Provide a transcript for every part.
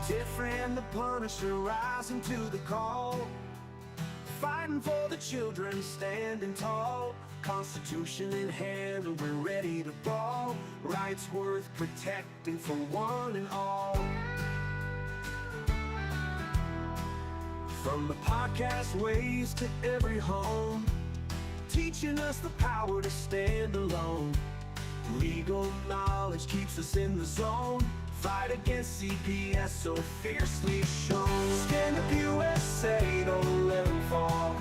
Tiff and the Punisher rising to the call, fighting for the children, standing tall. Constitution in hand and we're ready to ball. Rights worth protecting for one and all. From the podcast ways to every home, teaching us the power to stand alone. Legal knowledge keeps us in the zone. Fight against CPS so fiercely shown. Stand up USA, don't let them fall.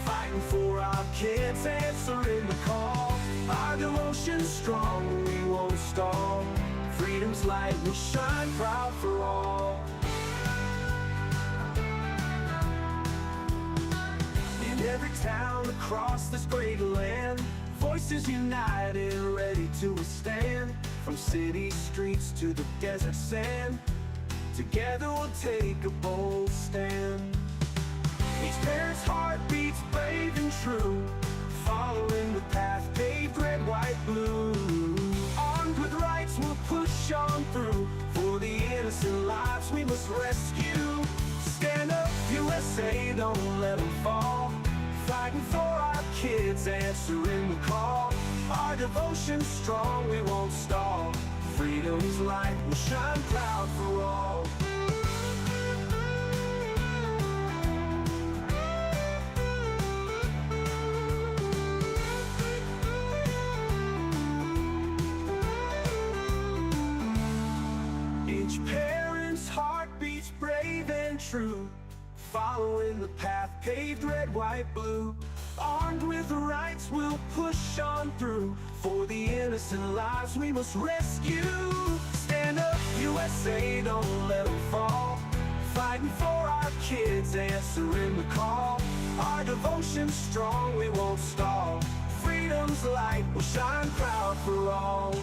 Fighting for our kids, answering the call. Our devotion's strong, we won't stall. Freedom's light will shine proud for all. In every town across this great land, voices united, ready to withstand. From city streets to the desert sand, together we'll take a bold stand. Each parent's heart beats brave and true, following the path paved red, white, blue. Armed with rights we'll push on through, for the innocent lives we must rescue. Stand up USA, don't let them fall. Fighting for our kids, answering the call. Our devotion's strong, we won't stall. Freedom's light will shine proud for all. Each parent's heart beats brave and true, following the path paved red, white, blue. Armed with rights we'll push on through, for the innocent lives we must rescue. Stand up USA, don't let them fall. Fighting for our kids, answering the call. Our devotion's strong, we won't stall. Freedom's light will shine proud for all.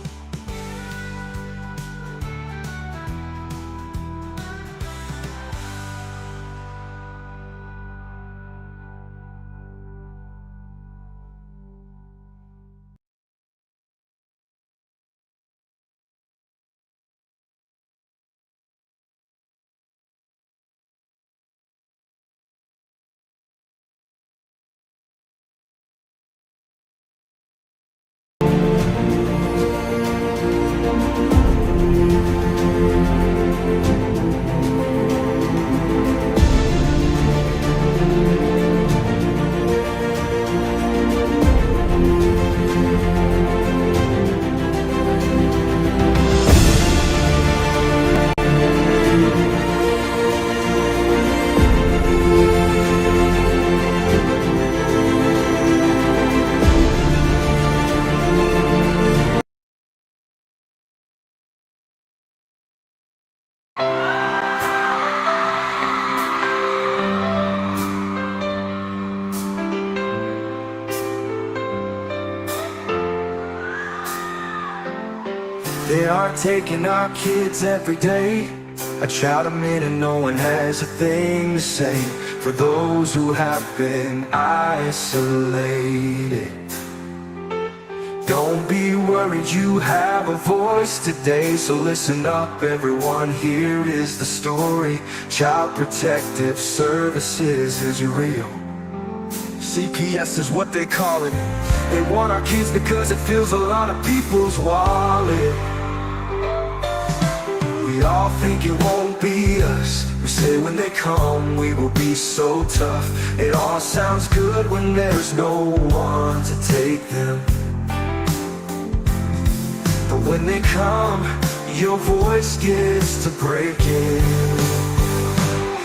They are taking our kids every day. I try to admit and no one has a thing to say for those who have been isolated. Don't be worried, you have a voice today. So listen up everyone, here is the story. Child Protective Services is real. CPS is what they call it. They want our kids because it fills a lot of people's wallet. We all think it won't be us. We say when they come we will be so tough. It all sounds good when there's no one to take them. But when they come, your voice gets to breaking.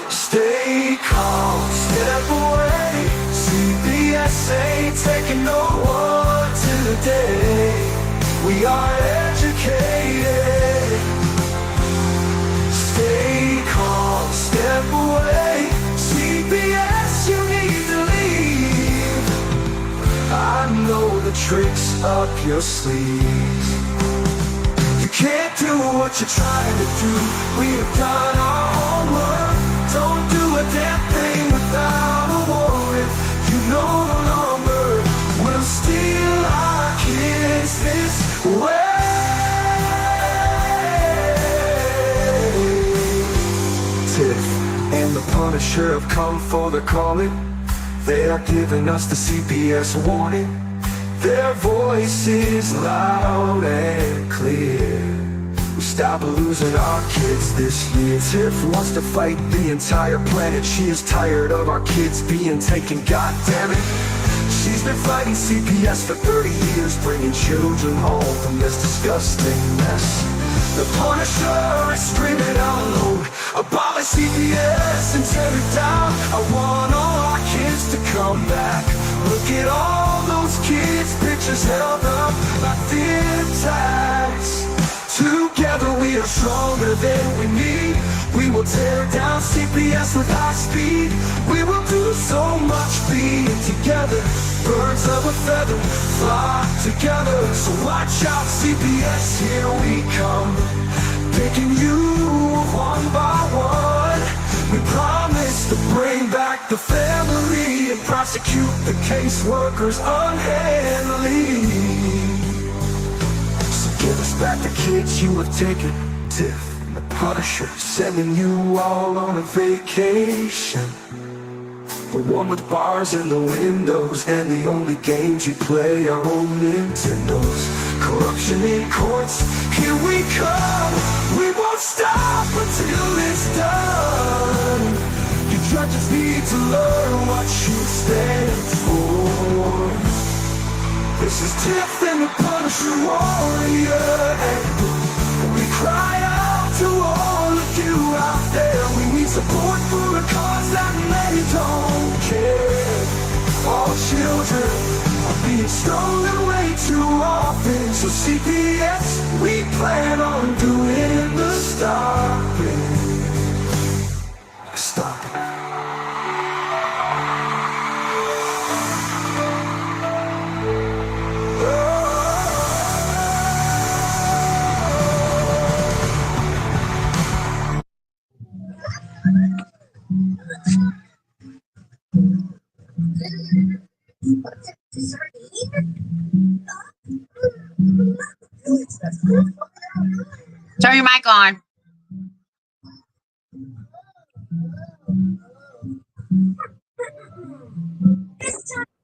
Stay calm, step away. CPS ain't taking no one today. We are educated. Stay calm, step away. CPS, you need to leave. I know the tricks up your sleeve. You can't do what you're trying to do. We have done our homework. Don't do a damn thing without a warrant. You no longer will steal our kids this way. Punisher have come for the calling. They are giving us the CPS warning. Their voice is loud and clear. We stop losing our kids this year. Tiff wants to fight the entire planet. She is tired of our kids being taken, god damn it. She's been fighting CPS for 30 years, bringing children home from this disgusting mess. The Punisher is screaming out loud, abolish CPS and tear it down. I want all our kids to come back. Look at all those kids' pictures held up like thin tags. Together we are stronger than we need. We will tear down CPS with high speed. We will do so much being together. Birds of a feather flock together. So watch out CPS, here we come. Picking you one by one. We promise to bring back the family and prosecute the caseworkers unhandily. Give us back the kids you have taken. Tiff and the Punisher sending you all on a vacation. The one with bars in the windows, and the only games you play are old Nintendos. Corruption in courts, here we come. We won't stop until it's done. You judges need to learn what you stand for. This is Tiff and the Punisher warrior, and we cry out to all of you out there. We need support for a cause that many don't care. All children are being stolen way too often. So CPS, we plan on doing the stopping. Stop it. Turn your mic on.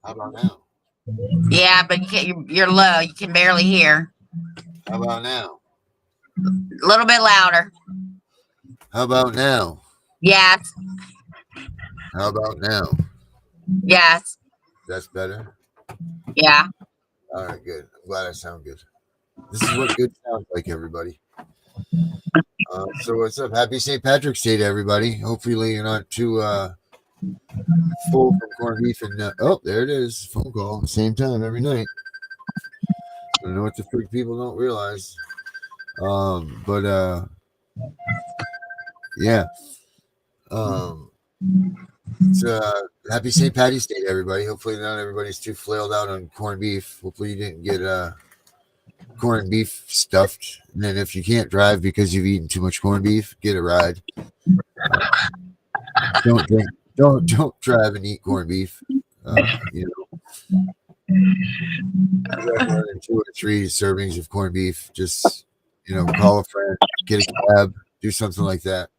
How about now? Yeah, but you can't, you're low. You can barely hear. How about now? A little bit louder. How about now? Yes. How about now? Yes. That's better? Yeah. All right, good. I'm glad I sound good. This is what good sounds like, everybody. So what's up? Happy St. Patrick's Day to everybody. Hopefully you're not too full from corned beef. And oh, there it is. Phone call. Same time every night. I don't know what the freak people don't realize. Yeah. Happy St. Patty's Day to everybody. Hopefully not everybody's too flailed out on corned beef. Hopefully you didn't get corned beef stuffed. And then if you can't drive because you've eaten too much corned beef, get a ride. Don't drive and eat corned beef. You know, more than 2 or 3 servings of corned beef. Just call a friend, get a cab, do something like that.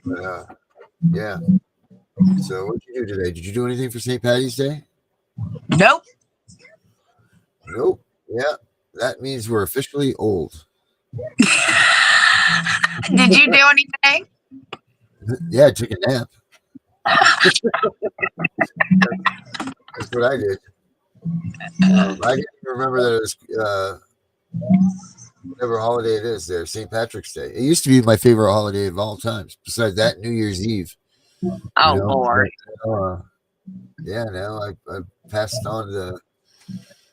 But, yeah. So what did you do today? Did you do anything for St. Patty's Day? Nope. Nope. Yeah, that means we're officially old. Did you do anything? Yeah, I took a nap. That's what I did. I didn't remember that it was whatever holiday it is there, St. Patrick's Day. It used to be my favorite holiday of all times. Besides that, New Year's Eve. Oh, Lord. Yeah, now I passed on the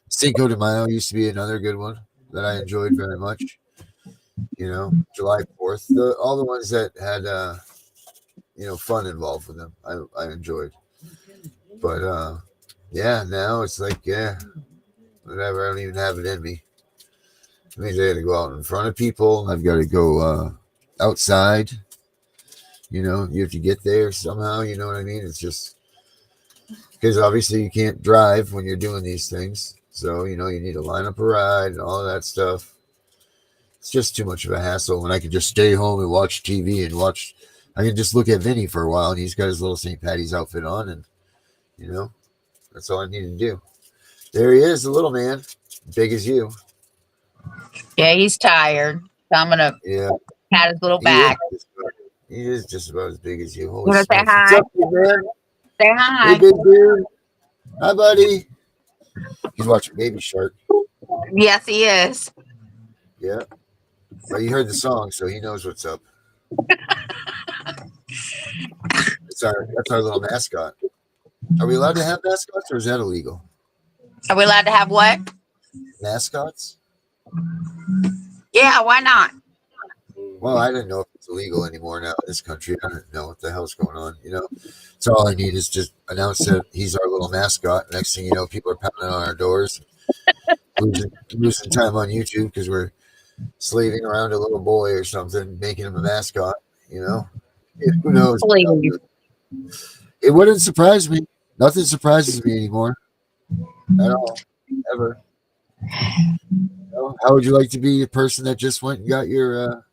Cinco de Mayo. Used to be another good one that I enjoyed very much. July 4th. All the ones that had fun involved with them, I enjoyed. But yeah, now it's like, yeah, whatever. I don't even have it in me. It means I got to go out in front of people. I've got to go outside. You have to get there somehow. You know what I mean? It's just because obviously you can't drive when you're doing these things. So, you need to line up a ride and all of that stuff. It's just too much of a hassle when I could just stay home and watch TV and watch I can just look at Vinny for a while, and he's got his little St. Patty's outfit on, and that's all I need to do. There he is, the little man, big as you. Yeah, he's tired. So I'm gonna Yeah, pat his little he is. back. He is just about as big as you. You Holy wanna say smokes! What's hi? up, big man? Say Hey, hi. big dude. Hi, buddy. He's watching Baby Shark. Yes, he is. Yeah. Well, you heard the song, so he knows what's up. That's our little mascot. Are we allowed to have mascots, or is that illegal? Are we allowed to have what? Mascots? Yeah, why not? Well, I didn't know if it's illegal anymore now in this country. I don't know what the hell's going on. So all I need is just announce that he's our little mascot. Next thing you know, people are pounding on our doors, losing time on YouTube because we're slaving around a little boy or something, making him a mascot. Who knows? Please. It wouldn't surprise me. Nothing surprises me anymore at all, ever. How would you like to be a person that just went and got your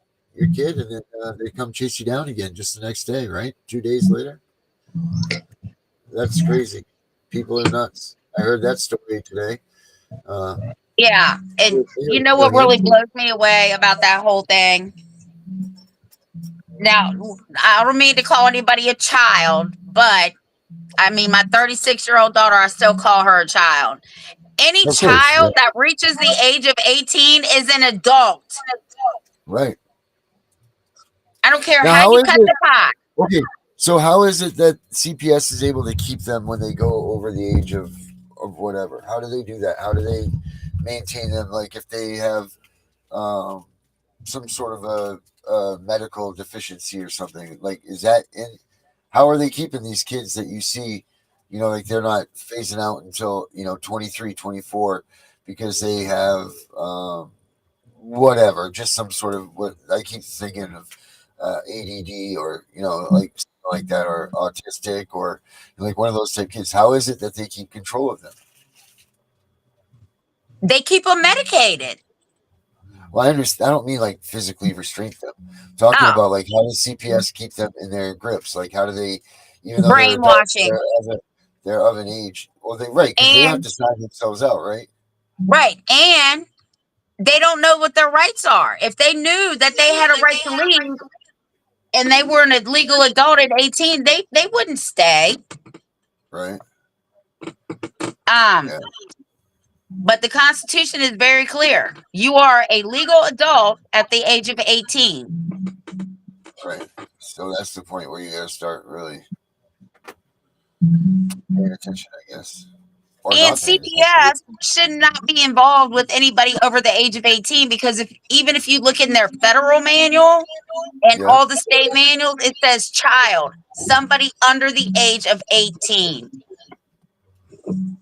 kid, and then they come chase you down again just the next day, right? 2 days later. That's crazy. People are nuts. I heard that story today. Yeah, and you know what really blows me away about that whole thing? Now, I don't mean to call anybody a child, but I mean, my 36-year-old daughter, I still call her a child. Any Of course, child yeah. that reaches the age of 18 is an adult. Right. I don't care Now, how how you is cut it? the pie. Okay, so how is it that CPS is able to keep them when they go over the age of whatever? How do they do that? How do they maintain them? Like if they have some sort of a medical deficiency or something, like is that in? How are they keeping these kids that you see? Like they're not phasing out until 23, 24 because they have whatever, just some sort of what I keep thinking of ADD or like something like that, or autistic, or like one of those type kids. How is it that they keep control of them? They keep them medicated. Well, I understand. I don't mean like physically restrain them. I'm talking Oh, about like how does CPS keep them in their grips? Like how do they, even though they're adults, brainwashing. they're of an age. Well, they right because they have And to sign themselves out, right? right. And they don't know what their rights are. If they knew that they had a right to leave and they were an legal adult at 18, they wouldn't stay. Right. Um, Yeah. but the Constitution is very clear. You are a legal adult at the age of 18. Right. So that's the point where you got to start really paying attention, I guess. Or And not paying attention. CPS should not be involved with anybody over the age of 18 because even if you look in their federal manual and Yeah. all the state manuals, it says child, somebody under the age of 18. I'm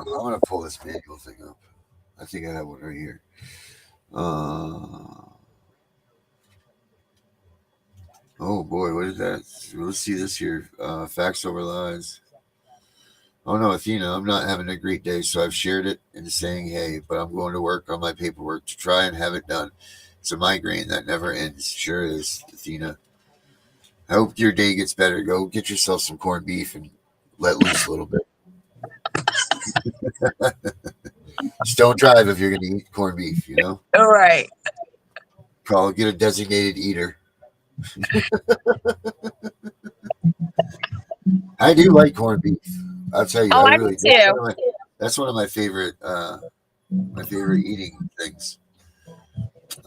gonna pull this manual thing up. I think I have one right here. Oh boy, what is that? Let's see this here. Facts over lies. Oh no, Athena, I'm not having a great day, so I've shared it and saying, hey, but I'm going to work on my paperwork to try and have it done. It's a migraine that never ends. Sure is, Athena. I hope your day gets better. Go get yourself some corned beef and let loose a little bit. Just don't drive if you're going to eat corned beef, All right. Get a designated eater. I do like corned beef. I'll tell you, Oh, I I do really do. too. That's one of my favorite eating things.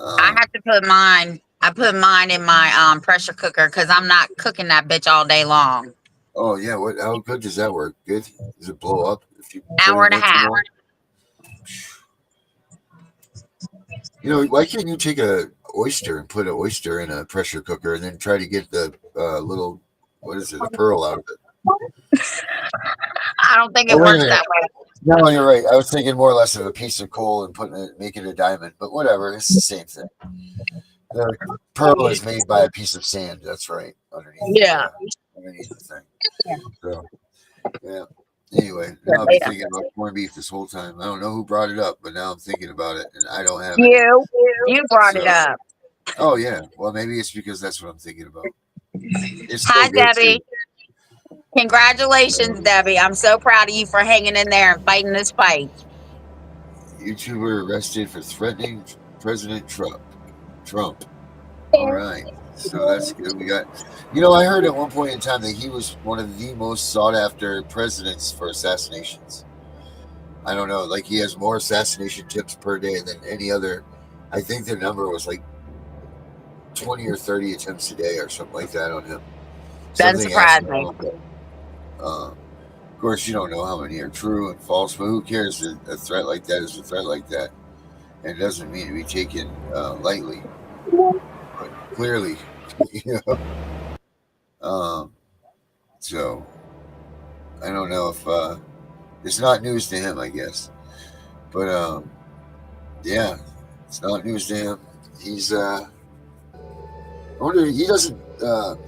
I have to put mine. I put mine in my pressure cooker because I'm not cooking that bitch all day long. Oh yeah, how good does that work? Good? Does it blow up if you put Hour it in and a there too half. long? Why can't you take a oyster and put an oyster in a pressure cooker and then try to get the little, what is it, a pearl out of it? I don't think it Oh, wait a works minute. that way. No, you're right. I was thinking more or less of a piece of coal and making a diamond, but whatever. It's the same thing. The pearl is made by a piece of sand. That's right. Yeah. Underneath the thing. So, yeah. Anyway, now I've been thinking about corned beef this whole time. I don't know who brought it up, but now I'm thinking about it, and I don't have any. You brought it up. Oh yeah. Well, maybe it's because that's what I'm thinking about. It's so Hi, good too. Debbie. Congratulations, Debbie. I'm so proud of you for hanging in there and fighting this fight. YouTuber arrested for threatening President Trump. Trump. All right. So that's good. We got, I heard at one point in time that he was one of the most sought after presidents for assassinations. I don't know. Like he has more assassination tips per day than any other. I think the number was like 20 or 30 attempts a day or something like that on him. Doesn't Something surprise me. astronomical. Of course, you don't know how many are true and false, but who cares? A threat like that is a threat like that. And it doesn't mean to be taken lightly. But clearly, you know. So I don't know if it's not news to him, I guess. But yeah, it's not news to him. He's I wonder he doesn't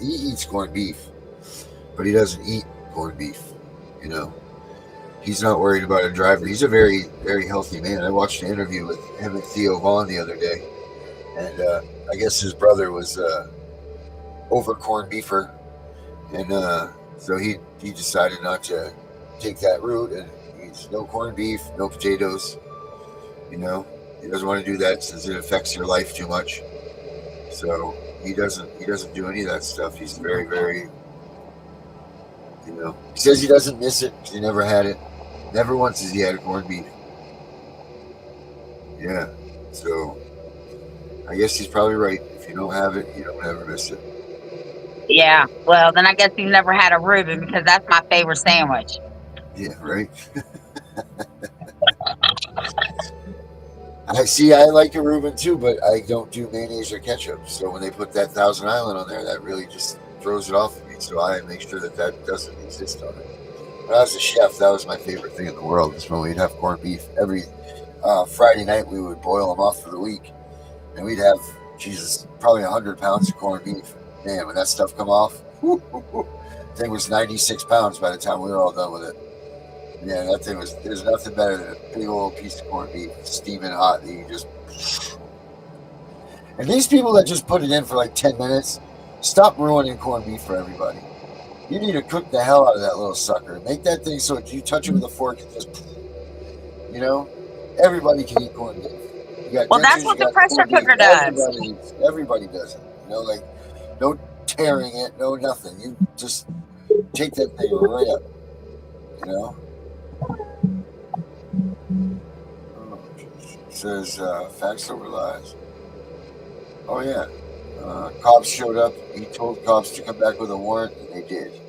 he eats corned beef, but he doesn't eat corned beef. You know, he's not worried about a driver. He's a very very healthy man. I watched an interview with him and Theo Vaughn the other day, and I guess his brother was over corned beefer, and so he decided not to take that route and eats no corned beef, no potatoes. You know, he doesn't want to do that since it affects your life too much. So he doesn't do any of that stuff. He's very very, he says he doesn't miss it because he never had it. Never once has he had corned beef. Yeah, so I guess he's probably right. If you don't have it, you don't ever miss it. Yeah. Well, then I guess you've never had a Reuben because that's my favorite sandwich. Yeah, right. I like a Reuben too, but I don't do mayonnaise or ketchup. So when they put that Thousand Island on there, that really just throws it off of me. So I make sure that doesn't exist on it. When I was a chef, that was my favorite thing in the world. Is when we'd have corned beef every Friday night. We would boil them off for the week, and we'd have probably 100 pounds of corned beef. Man, when that stuff come off, the thing was 96 pounds by the time we were all done with it. Yeah, that thing there's nothing better than a big old piece of corned beef steaming hot that you just. And these people that just put it in for like 10 minutes, stop ruining corned beef for everybody. You need to cook the hell out of that little sucker. Make that thing so you touch it with a fork and just, everybody can eat corned beef. Well, that's what the pressure cooker does. Everybody does it. Like no tearing it, no nothing. You just take that thing right up. It says facts over lies. Oh yeah. Cops showed up. He told cops to come back with a warrant, and they did.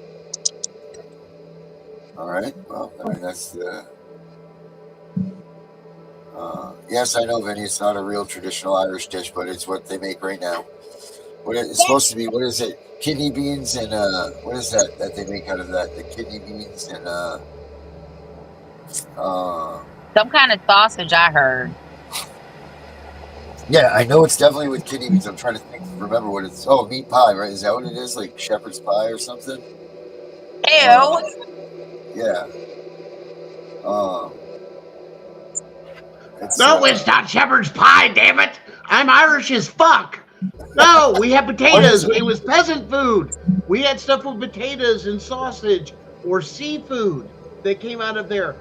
All right. Well, I mean that's the. Yes, I know, Vinny. It's not a real traditional Irish dish, but it's what they make right now. It's supposed to be. What is it? Kidney beans and what is that they make out of that? The kidney beans and some kind of sausage, I heard. Yeah, I know it's definitely with kidney beans. I'm trying to remember what it's. Oh, meat pie, right? Is that what it is? Like shepherd's pie or something? Ew. Yeah. No, it's not shepherd's pie, damn it! I'm Irish as fuck! No, we have potatoes. It was peasant food. We had stuff with potatoes and sausage or seafood that came out of there.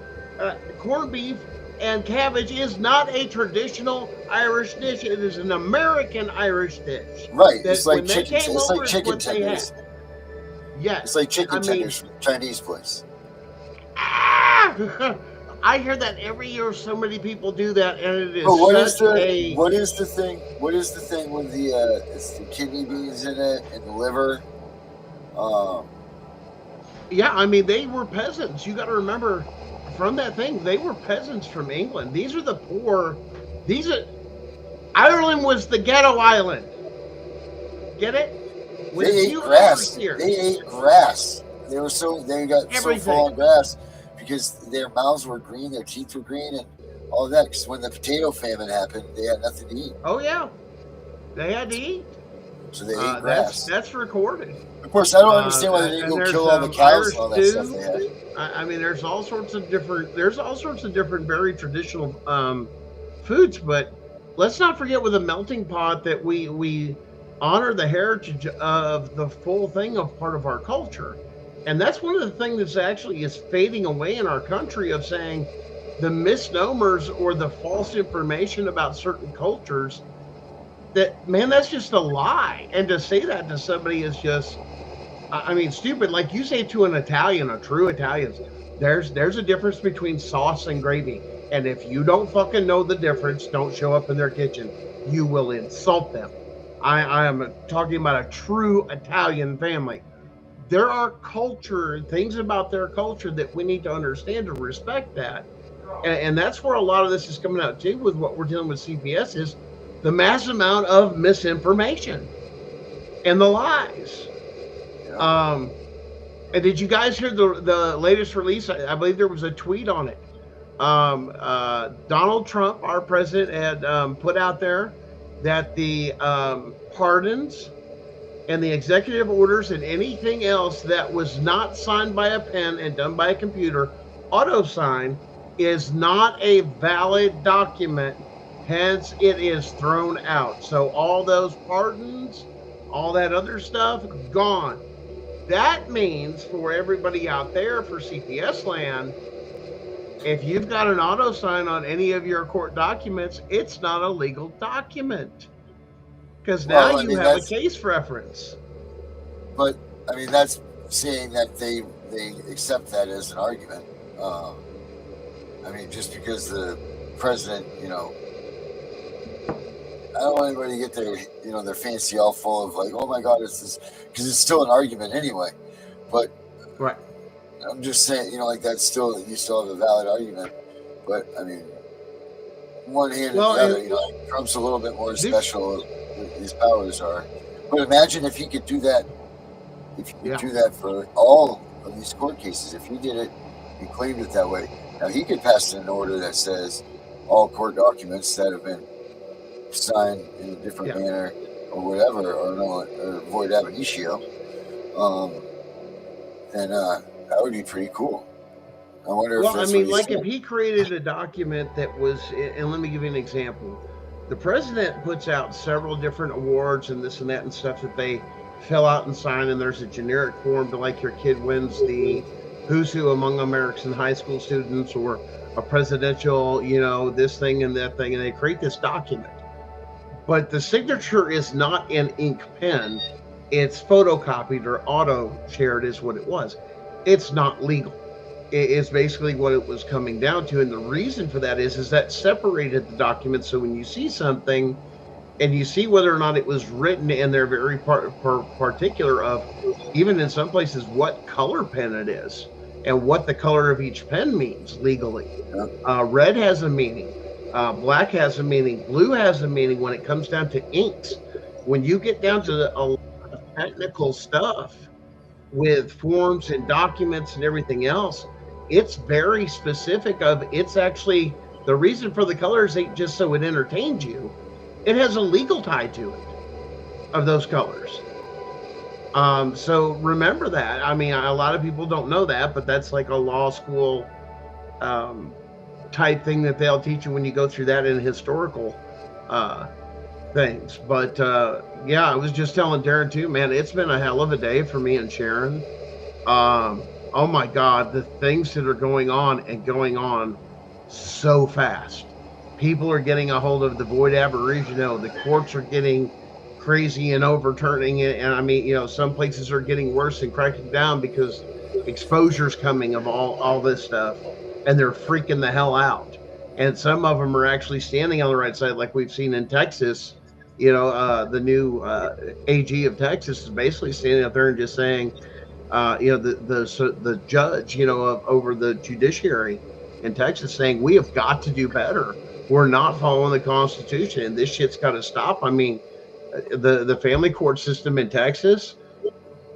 Corned beef and cabbage is not a traditional Irish dish. It is an American Irish dish. Right. It's like chicken. It's like chicken tenders. Yes. It's like chicken tenders from Chinese place. I hear that every year. So many people do that, and it is what is the thing? What is the thing with it's the kidney beans in it and the liver? Yeah, I mean they were peasants. You got to remember, from that thing, they were peasants from England. These are the poor. Ireland was the ghetto island. Get it? They ate grass. They ate grass. They got so full of grass. Because their mouths were green, their teeth were green, and all that. Because when the potato famine happened, they had nothing to eat. Oh yeah, they had to eat. So they ate grass. That's recorded. Of course, I don't understand why they didn't go kill all the cows and all that stuff they had. I mean, there's all sorts of different very traditional foods, but let's not forget with a melting pot that we honor the heritage of the full thing of part of our culture. And that's one of the things that's actually is fading away in our country, of saying the misnomers or the false information about certain cultures, that, man, that's just a lie. And to say that to somebody is just, I mean, stupid. Like you say to an Italian, a true Italian, there's a difference between sauce and gravy. And if you don't fucking know the difference, don't show up in their kitchen. You will insult them. I am talking about a true Italian family. There are things about their culture that we need to understand and respect that. And that's where a lot of this is coming out too, with what we're dealing with CPS, is the mass amount of misinformation and the lies. And did you guys hear the latest release? I believe there was a tweet on it. Donald Trump, our president, had put out there that the pardons and the executive orders and anything else that was not signed by a pen and done by a computer, auto sign, is not a valid document. Hence, it is thrown out. So all those pardons, all that other stuff, gone. That means for everybody out there, for CPS land, if you've got an auto sign on any of your court documents, it's not a legal document, because now you have a case reference. But I mean, that's saying that they accept that as an argument. I mean, just because the president, I don't want anybody to get their fancy all full of like, oh my God, it's this, because it's still an argument anyway. But right. I'm just saying, like that's still, you still have a valid argument. But I mean, one hand and the other, Trump's a little bit more special. His powers are. But imagine if he could do that. If he could do that for all of these court cases, if he did it, he claimed it that way. Now he could pass an order that says all court documents that have been signed in a different manner or whatever, or void ab initio, then that would be pretty cool. I wonder if that's if he created a document that was, and let me give you an example. The president puts out several different awards and this and that and stuff that they fill out and sign, and there's a generic form to, like, your kid wins the Who's Who Among American High School Students, or a presidential, this thing and that thing, and they create this document. But the signature is not an ink pen. It's photocopied or auto-shared is what it was. It's not legal. It's basically what it was coming down to. And the reason for that is that separated the document. So when you see something and you see whether or not it was written, and they're very particular of, even in some places, what color pen it is and what the color of each pen means legally. Red has a meaning. Black has a meaning. Blue has a meaning when it comes down to inks. When you get down to a lot of technical stuff with forms and documents and everything else, it's very specific of, it's actually, the reason for the colors ain't just so it entertains you. It has a legal tie to it of those colors. So remember that. I mean, a lot of people don't know that, but that's like a law school type thing that they'll teach you when you go through that in historical things. But I was just telling Darren too, man, it's been a hell of a day for me and Sharon. Oh my God, the things that are going on so fast. People are getting a hold of the void aboriginal. The courts are getting crazy and overturning it. And I mean, some places are getting worse and cracking down because exposure's coming of all this stuff, and they're freaking the hell out. And some of them are actually standing on the right side, like we've seen in Texas. The new AG of Texas is basically standing up there and just saying, the judge, over the judiciary in Texas, saying we have got to do better. We're not following the Constitution, and this shit's got to stop. I mean, the family court system in Texas,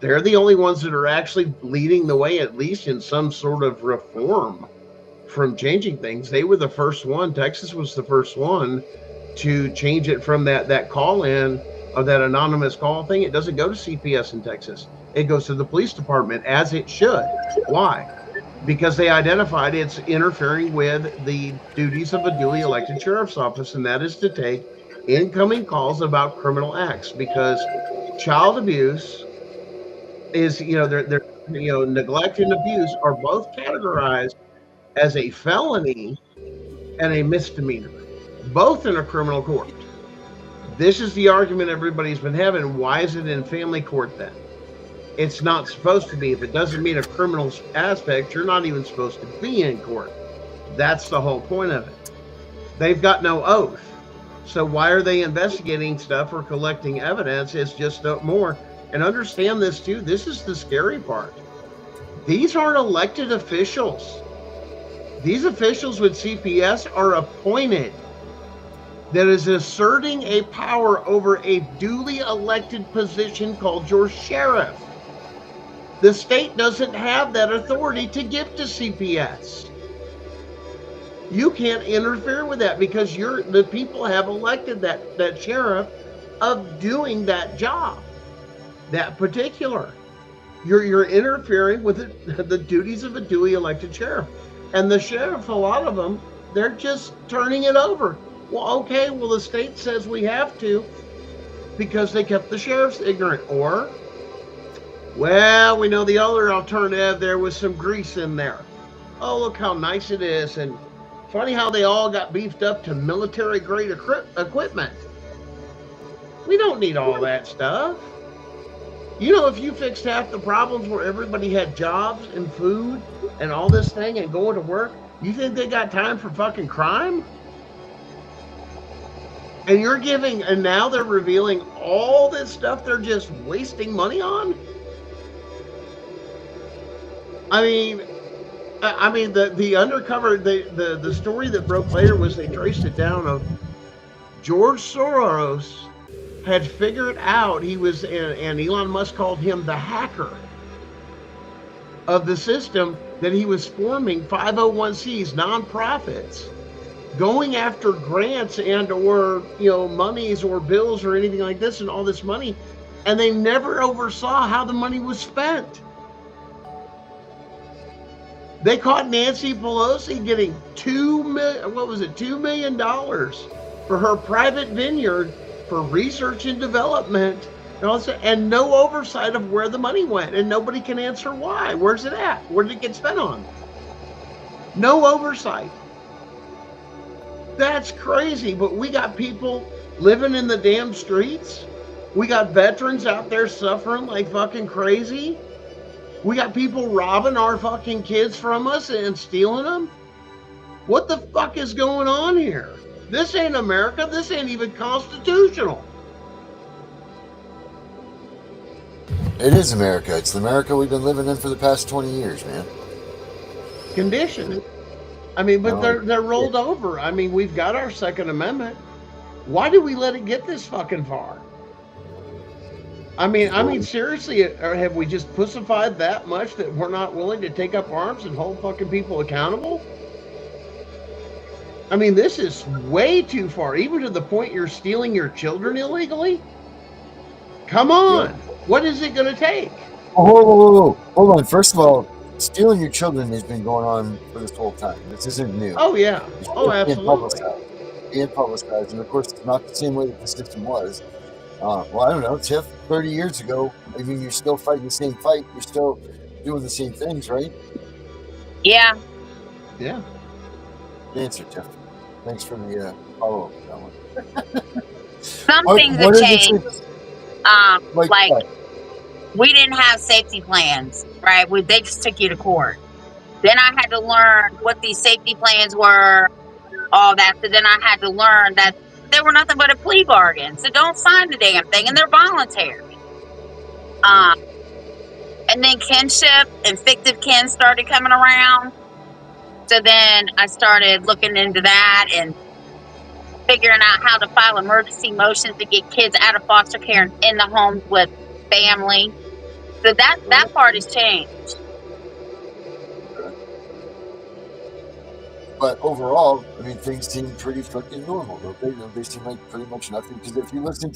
they're the only ones that are actually leading the way, at least in some sort of reform from changing things. They were the first one. Texas was the first one to change it from that call-in of that anonymous call thing. It doesn't go to CPS in Texas. It goes to the police department, as it should. Why? because they identified it's interfering with the duties of a duly elected sheriff's office, and that is to take incoming calls about criminal acts, because child abuse is, they're neglect and abuse are both categorized as a felony and a misdemeanor, both in a criminal court. This is the argument everybody's been having. Why is it in family court then? It's not supposed to be. If it doesn't meet a criminal aspect, you're not even supposed to be in court. That's the whole point of it. They've got no oath. So why are they investigating stuff or collecting evidence? It's just more. And understand this too. This is the scary part. These aren't elected officials. These officials with CPS are appointed. That is asserting a power over a duly elected position called your sheriff. The state doesn't have that authority to give to CPS. You can't interfere with that because the people have elected that sheriff of doing that job, that particular. You're interfering with the duties of a duly elected sheriff. And the sheriff, a lot of them, they're just turning it over. Well, okay, well, the state says we have to because they kept the sheriffs ignorant. Or, well, we know the other alternative, there was some grease in there. Oh, look how nice it is. And funny how they all got beefed up to military-grade equipment. We don't need all that stuff. If you fixed half the problems where everybody had jobs and food and all this thing and going to work, you think they got time for fucking crime? And now they're revealing all this stuff they're just wasting money on? I mean, the undercover, the story that broke later was they traced it down of George Soros had figured out he was, and Elon Musk called him the hacker of the system, that he was forming 501c3s, nonprofits, going after grants and or monies or bills or anything like this, and all this money, and they never oversaw how the money was spent. They caught Nancy Pelosi getting $2 million for her private vineyard for research and development, and no oversight of where the money went, and nobody can answer why. Where's it at? Where did it get spent on? No oversight. That's crazy, but we got people living in the damn streets. We got veterans out there suffering like fucking crazy. We got people robbing our fucking kids from us and stealing them. What the fuck is going on here? This ain't America. This ain't even constitutional. It is America. It's the America we've been living in for the past 20 years, man. Conditioned. But they're rolled over. We've got our Second Amendment. Why did we let it get this fucking far? Seriously, have we just pussified that much that we're not willing to take up arms and hold fucking people accountable? This is way too far, even to the point you're stealing your children illegally? Come on. Yeah. What is it going to take? Hold on. First of all, stealing your children has been going on for this whole time. This isn't new. Oh, yeah. Absolutely. Being publicized. And, of course, it's not the same way that the system was. I don't know, Tiff, 30 years ago, you're still fighting the same fight. You're still doing the same things, right? Yeah. Yeah. Good answer, Tiff. Thanks for the follow-up with that one. Some things have changed. We didn't have safety plans, right? They just took you to court. Then I had to learn what these safety plans were, all that. So then I had to learn that they were nothing but a plea bargain. So don't sign the damn thing, and they're voluntary. And then kinship and fictive kin started coming around. So then I started looking into that and figuring out how to file emergency motions to get kids out of foster care and in the homes with family. So that part has changed. But overall, things seem pretty fucking normal, don't they? They seem like pretty much nothing. Because if you listen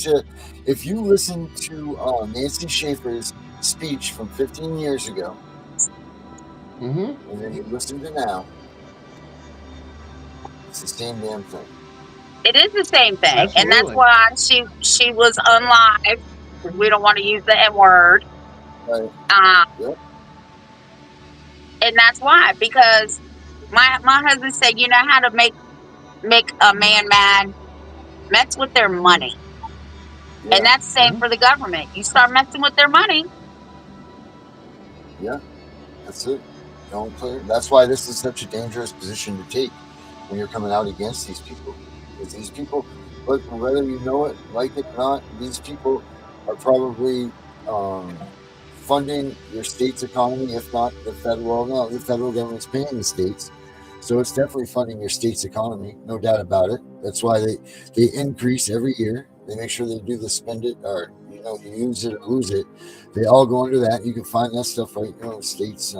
to Nancy Schaefer's speech from 15 years ago, Mm-hmm. And then you listen to now. It's the same damn thing. It is the same thing, and that's Absolutely. why she was unlive. We don't want to use the N word, Right. Yep. and that's why, because my husband said, you know how to make a man mad, mess with their money, Yeah. and that's the same for the government. You start messing with their money. Yeah. That's it. Don't play. That's why this is such a dangerous position to take when you're coming out against these people. Because these people, but whether you know it, like it or not, these people are probably funding your state's economy, if not the federal. No, the federal government's paying the states, so it's definitely funding your state's economy, no doubt about it. That's why they increase every year. They make sure they do the spend it, or you use it or lose it. They all go under that. You can find that stuff right in the states.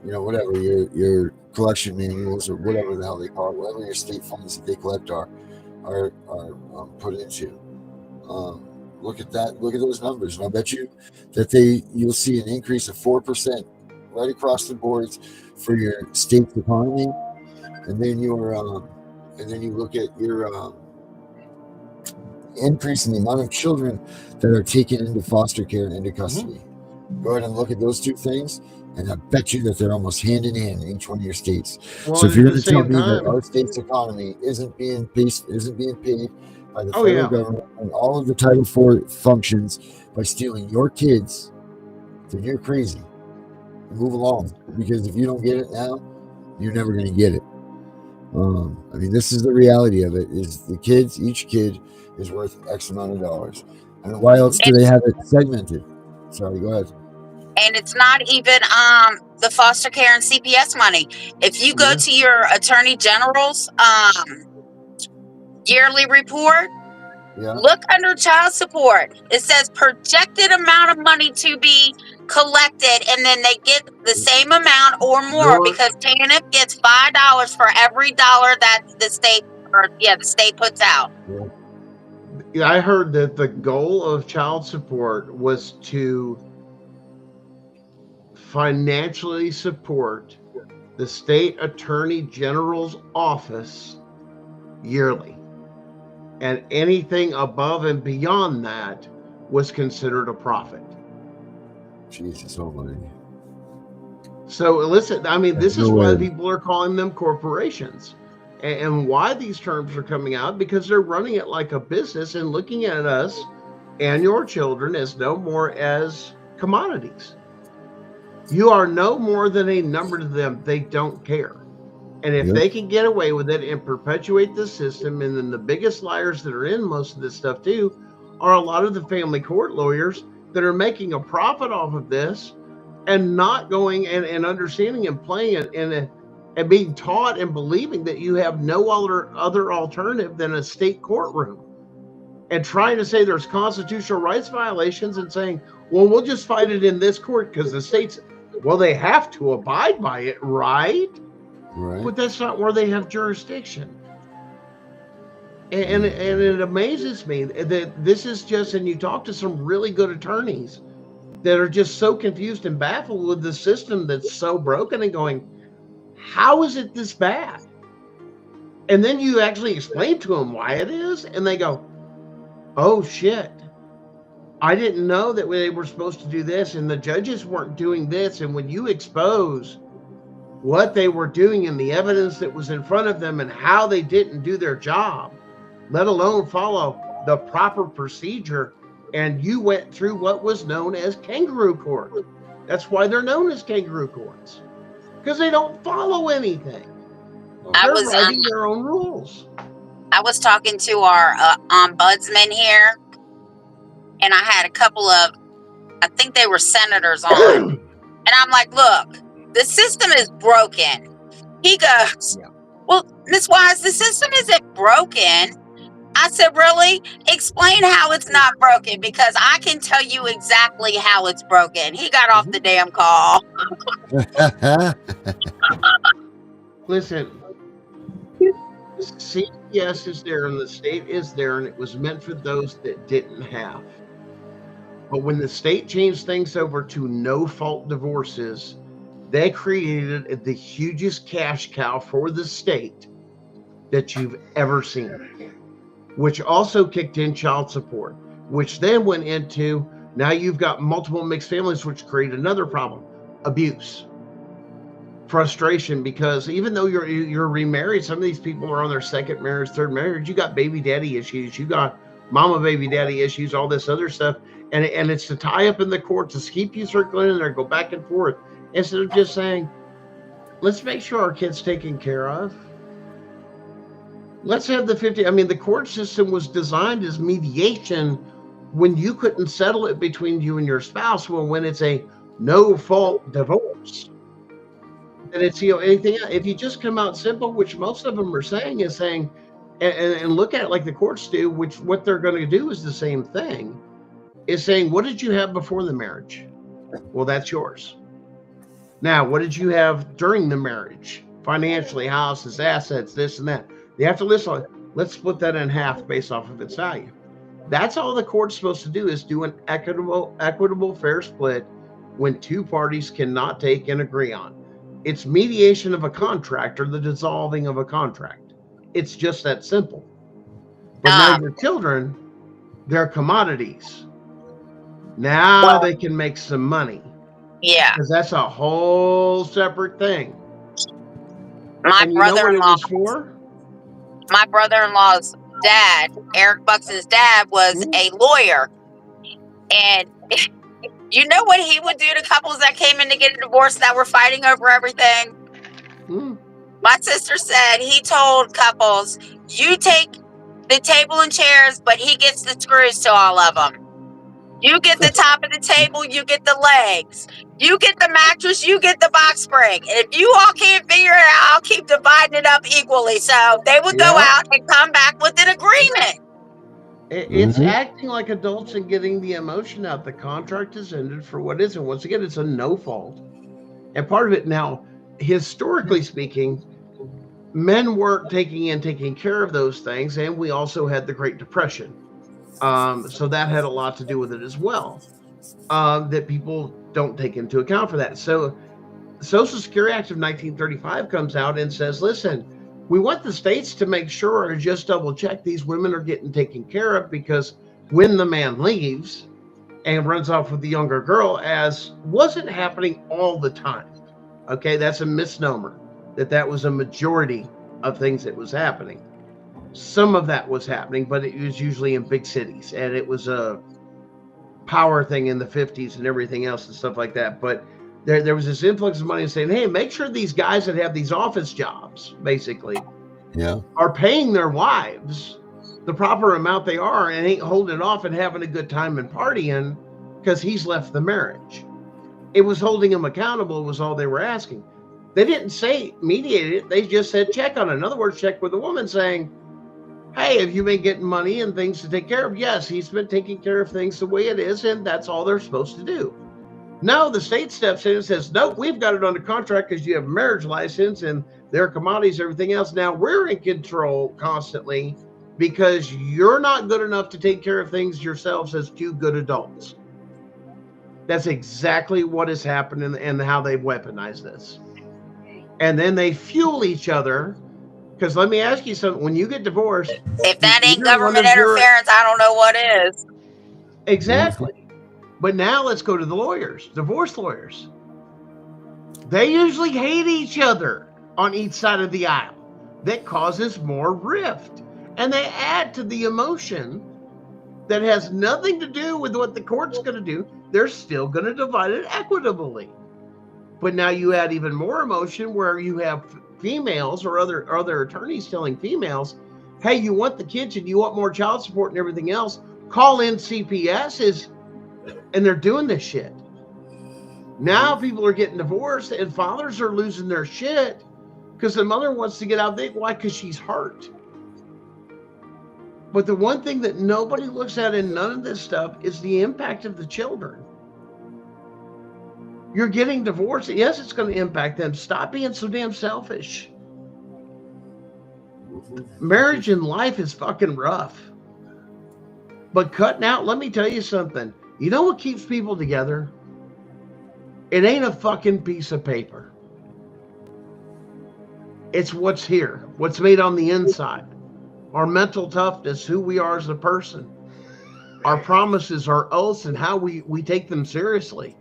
Whatever your collection manuals or whatever the hell they call it, whatever your state funds that they collect are put into. Look at that. Look at those numbers, and I bet you that you'll see an increase of 4% right across the boards for your state's economy, and then you look at your increase in the amount of children that are taken into foster care and into custody. Mm-hmm. Go ahead and look at those two things, and I bet you that they're almost hand in hand in each one of your states. Well, so if you're going to tell me that our state's economy isn't being paid by the federal government and all of the Title IV functions by stealing your kids, then you're crazy. Move along, because if you don't get it now, you're never going to get it. This is the reality of it, is each kid is worth X amount of dollars. And why else do they have it segmented? Sorry, go ahead. And it's not even the foster care and CPS money. If you go to your Attorney General's yearly report, look under child support. It says projected amount of money to be collected, and then they get the same amount or more, because TANF gets $5 for every dollar that the state puts out. I heard that the goal of child support was to financially support the state attorney general's office yearly, and anything above and beyond that was considered a profit. Jesus almighty. So listen, this is why people are calling them corporations, and why these terms are coming out, because they're running it like a business and looking at us and your children as no more as commodities. You are no more than a number to them. They don't care. And if they can get away with it and perpetuate the system, and then the biggest liars that are in most of this stuff too are a lot of the family court lawyers that are making a profit off of this and not going and understanding and playing it and being taught and believing that you have no other alternative than a state courtroom, and trying to say there's constitutional rights violations and saying, well, we'll just fight it in this court because the states, well, they have to abide by it, right? But that's not where they have jurisdiction. And it amazes me that this is just, and you talk to some really good attorneys that are just so confused and baffled with the system that's so broken, and going, how is it this bad? And then you actually explain to them why it is, and they go, oh shit, I didn't know that they were supposed to do this, and the judges weren't doing this. And when you expose what they were doing and the evidence that was in front of them and how they didn't do their job, let alone follow the proper procedure, and you went through what was known as kangaroo court. That's why they're known as kangaroo courts, because they don't follow anything. They're writing their own rules. I was talking to our ombudsman here, and I had a couple of, I think they were senators on, and I'm like, look, the system is broken. He goes, well, Ms. Wise, the system isn't broken. I said, really? Explain how it's not broken, because I can tell you exactly how it's broken. He got off the damn call. Listen, CPS is there and the state is there, and it was meant for those that didn't have. But when the state changed things over to no-fault divorces, they created the hugest cash cow for the state that you've ever seen, which also kicked in child support, which then went into, now you've got multiple mixed families, which create another problem: abuse, frustration, because even though you're remarried, some of these people are on their second marriage, third marriage. You got baby daddy issues, you got mama baby daddy issues, all this other stuff, and it's to tie up in the courts to keep you circling in there, go back and forth, instead of just saying, let's make sure our kids taken care of. Let's have the 50. I mean, the court system was designed as mediation when you couldn't settle it between you and your spouse. Well, when it's a no fault divorce, and it's, anything else. If you just come out simple, which most of them are saying, is saying, and look at it like the courts do, which what they're going to do is the same thing, is saying, what did you have before the marriage? Well, that's yours. Now, what did you have during the marriage? Financially, houses, assets, this and that. You have to listen. Let's split that in half based off of its value. That's all the court's supposed to do, is do an equitable fair split when two parties cannot take and agree on. It's mediation of a contract or the dissolving of a contract. It's just that simple. But now your children, they're commodities. Now they can make some money. Yeah. Because that's a whole separate thing. My brother-in-law. For? My brother-in-law's dad, Eric Bucks's dad, was a lawyer. And you know what he would do to couples that came in to get a divorce that were fighting over everything? My sister said he told couples, you take the table and chairs, but he gets the screws to all of them. You get the top of the table, you get the legs. You get the mattress, you get the box spring. And if you all can't figure it out, I'll keep dividing it up equally. So they would go out and come back with an agreement. It's acting like adults and getting the emotion out. The contract is ended for what is. And once again, it's a no fault. And part of it now, historically speaking, men weren't taking care of those things. And we also had the Great Depression. So that had a lot to do with it as well. That people don't take into account for that. So Social Security Act of 1935 comes out and says, listen, we want the states to make sure or just double check these women are getting taken care of, because when the man leaves and runs off with the younger girl, as wasn't happening all the time. Okay, that's a misnomer, that was a majority of things that was happening. Some of that was happening, but it was usually in big cities, and it was a power thing in the 50s and everything else and stuff like that. But there was this influx of money saying, hey, make sure these guys that have these office jobs, basically, are paying their wives the proper amount they are, and ain't holding it off and having a good time and partying because he's left the marriage. It was holding them accountable was all they were asking. They didn't say mediate it. They just said check on it. In other words, check with the woman saying, hey, have you been getting money and things to take care of? Yes, he's been taking care of things the way it is, and that's all they're supposed to do. No, the state steps in and says, nope, we've got it under contract because you have a marriage license and their commodities, everything else. Now we're in control constantly because you're not good enough to take care of things yourselves as two good adults. That's exactly what has happened and how they've weaponized this. And then they fuel each other. Because let me ask you something. When you get divorced, if that ain't government interference, I don't know what is. Exactly. But now let's go to the lawyers, divorce lawyers. They usually hate each other on each side of the aisle. That causes more rift. And they add to the emotion that has nothing to do with what the court's going to do. They're still going to divide it equitably. But now you add even more emotion where you have females or other attorneys telling females, hey, you want the kitchen, you want more child support and everything else, call in CPSs, and they're doing this shit. Now people are getting divorced and fathers are losing their shit because the mother wants to get out there. Why? Because she's hurt. But the one thing that nobody looks at in none of this stuff is the impact of the children. You're getting divorced. Yes, it's going to impact them. Stop being so damn selfish. Marriage and life is fucking rough. But cutting out, let me tell you something. You know what keeps people together? It ain't a fucking piece of paper. It's what's here, what's made on the inside. Our mental toughness, who we are as a person, our promises, our oaths, and how we take them seriously.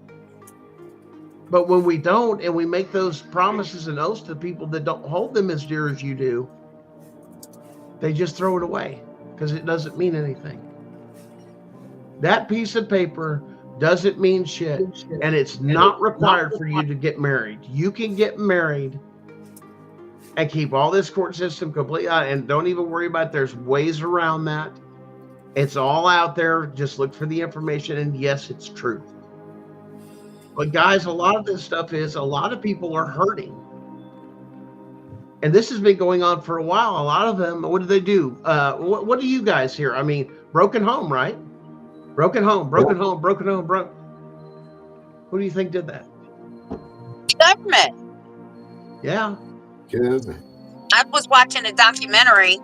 But when we don't, and we make those promises and oaths to people that don't hold them as dear as you do, they just throw it away because it doesn't mean anything. That piece of paper doesn't mean shit, and it's not required for you to get married. You can get married and keep all this court system completely out, and don't even worry about it. There's ways around that. It's all out there. Just look for the information, and yes, it's truth. But guys, a lot of this stuff is, a lot of people are hurting. And this has been going on for a while. A lot of them, what do they do? What do you guys hear? I mean, broken home, right? Broken home. Who do you think did that? Government. Yeah. Good. I was watching a documentary,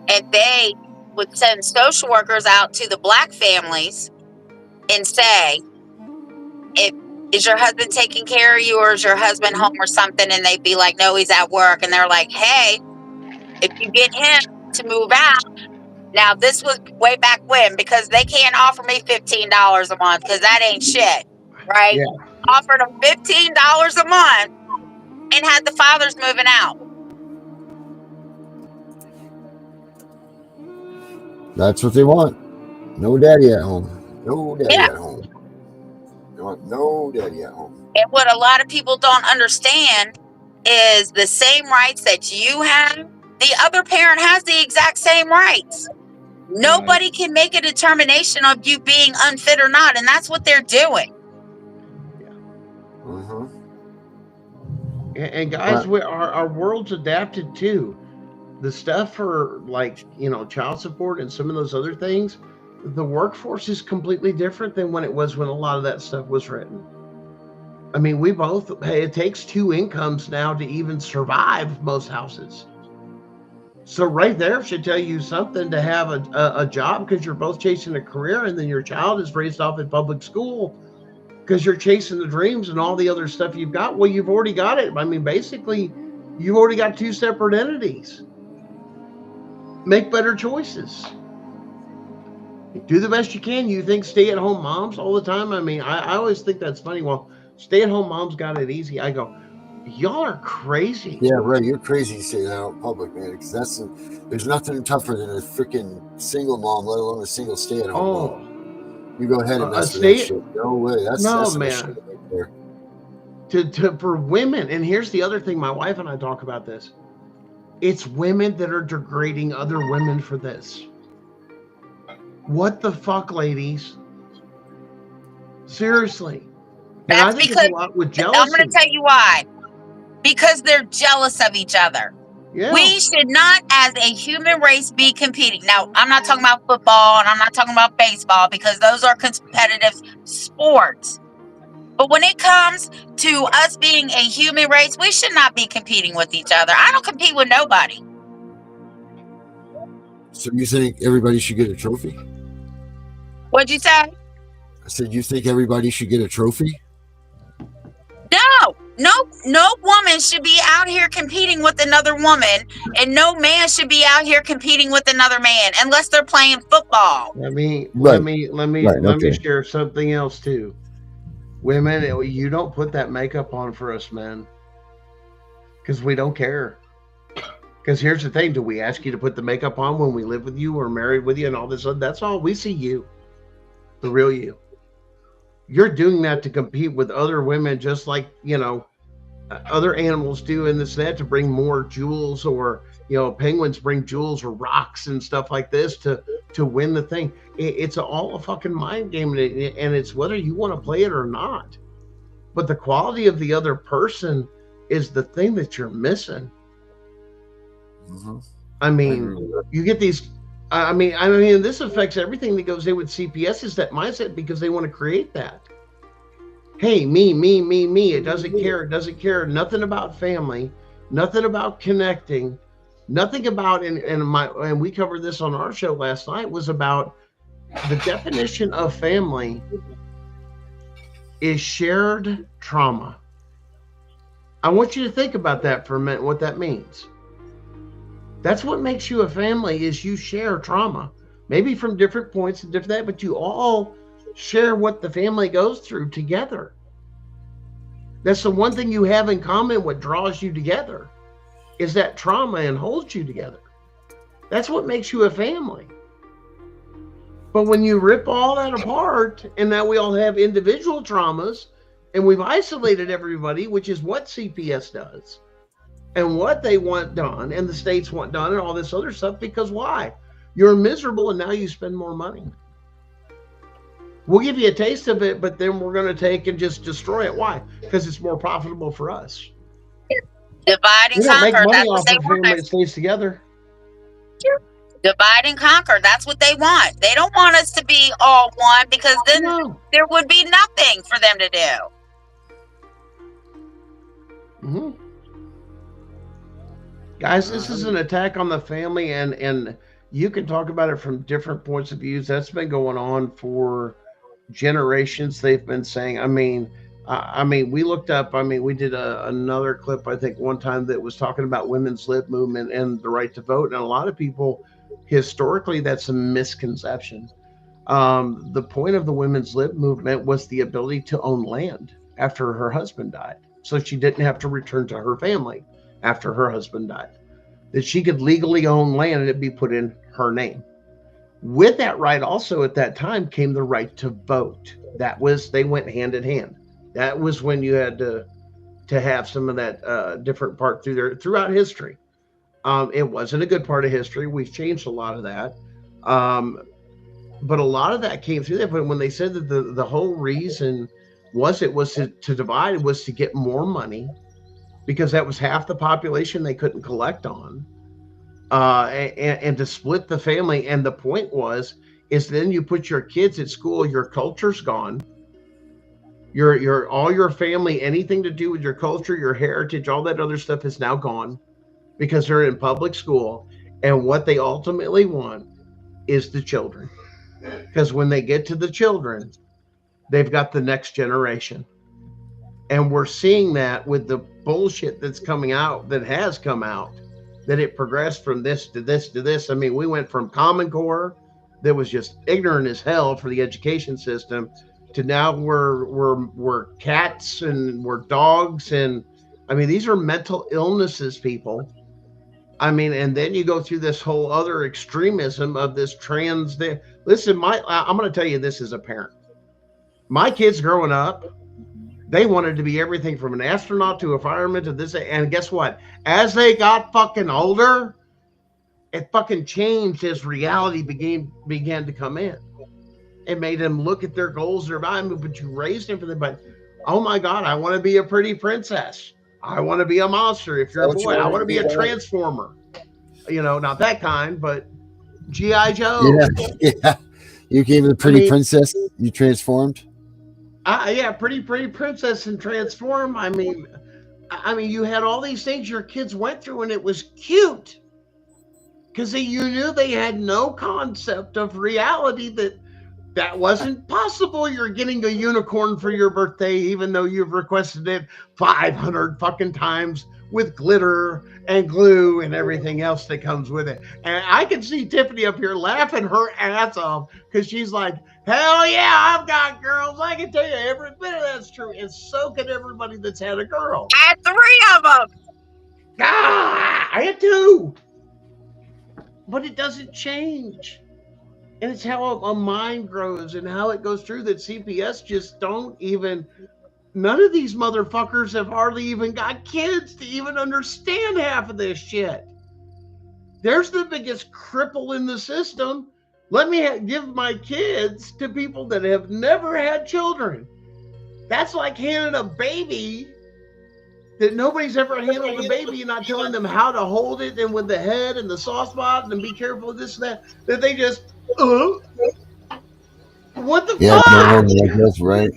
and they would send social workers out to the black families and say, is your husband taking care of you, or is your husband home or something? And they'd be like, no, he's at work. And they're like, hey, if you get him to move out, now this was way back when, because they can't offer me $15 a month because that ain't shit, right? Yeah. Offered them $15 a month and had the fathers moving out. That's what they want. No daddy at home. No daddy at home. They want no daddy at home. And what a lot of people don't understand is the same rights that you have, the other parent has the exact same rights. Nobody can make a determination of you being unfit or not, and that's what they're doing. Uh-huh. And guys, our world's adapted too. The stuff for, like, child support and some of those other things, the workforce is completely different than when it was when a lot of that stuff was written. I mean, it takes two incomes now to even survive most houses. So right there should tell you something to have a job, because you're both chasing a career, and then your child is raised off in public school because you're chasing the dreams and all the other stuff you've got. Well, you've already got it. I mean, basically, you've already got two separate entities. Make better choices. Do the best you can. You think stay-at-home moms all the time? I mean, I always think that's funny. Well, stay-at-home moms got it easy. I go, y'all are crazy. Yeah, right. You're crazy to say that out in public, man. Because there's nothing tougher than a freaking single mom, let alone a single stay-at-home mom. You go ahead and mess with that shit. No way. That's man. Shit right there. For women, and here's the other thing. My wife and I talk about this. It's women that are degrading other women for this. What the fuck, ladies? Seriously. And That's I think because it's a lot with jealousy. I'm going to tell you why. Because they're jealous of each other. Yeah. We should not, as a human race, be competing. Now, I'm not talking about football, and I'm not talking about baseball, because those are competitive sports. But when it comes to us being a human race, we should not be competing with each other. I don't compete with nobody. So you think everybody should get a trophy? What'd you say? I said, you think everybody should get a trophy? No woman should be out here competing with another woman, and no man should be out here competing with another man unless they're playing football. Let me share something else too. Women, you don't put that makeup on for us men, because we don't care. Because here's the thing: do we ask you to put the makeup on when we live with you or married with you and all this? That's all we see you, the real you. You're doing that to compete with other women, just like other animals do in this net, to bring more jewels, or penguins bring jewels or rocks and stuff like this to win the thing. It's all a fucking mind game, and it's whether you want to play it or not. But the quality of the other person is the thing that you're missing. Mm-hmm. I mean, you get these. I mean, this affects everything that goes in with CPS, is that mindset, because they want to create that. Hey, me. It doesn't care. It doesn't care. Nothing about family. Nothing about connecting. Nothing about, and we covered this on our show last night, was about the definition of family is shared trauma. I want you to think about that for a minute, what that means. That's what makes you a family, is you share trauma. Maybe from different points and different that, but you all share what the family goes through together. That's the one thing you have in common, what draws you together, is that trauma and holds you together. That's what makes you a family. But when you rip all that apart, and now we all have individual traumas, and we've isolated everybody, which is what CPS does, and what they want done, and the states want done, and all this other stuff, because why? You're miserable, and now you spend more money. We'll give you a taste of it, but then we're going to take and just destroy it. Why? Because it's more profitable for us. Divide and We don't make conquer. money That's what off they of a family want. that stays together. Divide and conquer. That's what they want. They don't want us to be all one, because then there would be nothing for them to do. Mm-hmm. Guys, this is an attack on the family, and you can talk about it from different points of views. That's been going on for generations. They've been saying, I mean, we looked up, we did another clip, I think one time, that was talking about women's lib movement and the right to vote. And a lot of people, historically, that's a misconception. The point of the women's lib movement was the ability to own land after her husband died. So she didn't have to return to her family after her husband died. That she could legally own land and it'd be put in her name. With that right, also at that time, came the right to vote. They went hand in hand. That was when you had to have some of that different part throughout history. It wasn't a good part of history. We've changed a lot of that. But a lot of that came through that. But when they said that the whole reason was to divide, was to get more money, because that was half the population they couldn't collect on, and to split the family. And the point is then you put your kids at school, your culture's gone. Your all your family, anything to do with your culture, your heritage, all that other stuff is now gone, because they're in public school. And what they ultimately want is the children. Because when they get to the children, they've got the next generation. And we're seeing that with the bullshit that's coming out, that has come out, that it progressed from this to this to this. I mean, we went from Common Core, that was just ignorant as hell for the education system, to now we're cats and we're dogs. And I mean, these are mental illnesses, people. I mean, and then you go through this whole other extremism of this trans. Listen, I'm going to tell you this as a parent. My kids growing up, they wanted to be everything from an astronaut to a fireman to this. And guess what? As they got fucking older, it fucking changed as reality began to come in. It made them look at their goals, their value, but you raised them for them. But, oh my God, I want to be a pretty princess. I want to be a monster. If you're a boy, I want to be a transformer. You know, not that kind, but G.I. Joe. Yeah. You gave the pretty princess, you transformed. Yeah, pretty princess and transform. I mean, you had all these things your kids went through, and it was cute, because you knew they had no concept of reality, that wasn't possible. You're getting a unicorn for your birthday, even though you've requested it 500 fucking times, with glitter and glue and everything else that comes with it. And I can see Tiffany up here laughing her ass off, because she's like, hell yeah, I've got girls. I can tell you every bit of that's true. And so can everybody that's had a girl. I had 3 of them. I had 2. But it doesn't change. And it's how a mind grows and how it goes through, that CPS just don't even, none of these motherfuckers have hardly even got kids to even understand half of this shit. There's the biggest cripple in the system. Let me give my kids to people that have never had children. That's like handing a baby that nobody's ever handled a baby, and not telling them how to hold it, and with the head and the soft spot, and be careful of this and that they just, what the fuck? That's right.